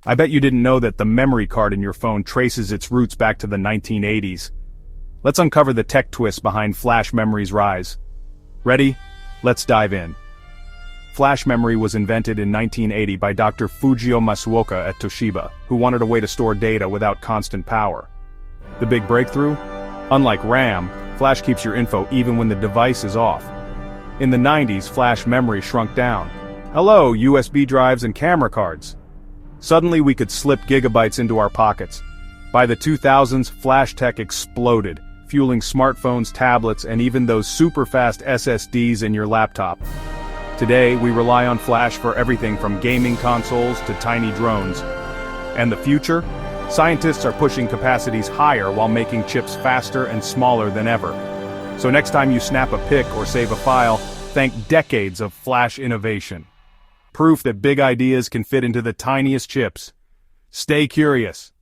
I bet you didn't know that the memory card in your phone traces its roots back to the 1980s. Let's uncover the tech twist behind flash memory's rise. Ready? Let's dive in. Flash memory was invented in 1980 by Dr. Fujio Masuoka at Toshiba, who wanted a way to store data without constant power. The big breakthrough? Unlike RAM, flash keeps your info even when the device is off. In the 90s, flash memory shrunk down. Hello, USB drives and camera cards. Suddenly we could slip gigabytes into our pockets. By the 2000s, flash tech exploded, fueling smartphones, tablets, and even those super-fast SSDs in your laptop. Today, we rely on flash for everything from gaming consoles to tiny drones. And the future? Scientists are pushing capacities higher while making chips faster and smaller than ever. So next time you snap a pic or save a file, thank decades of flash innovation. Proof that big ideas can fit into the tiniest chips. Stay curious.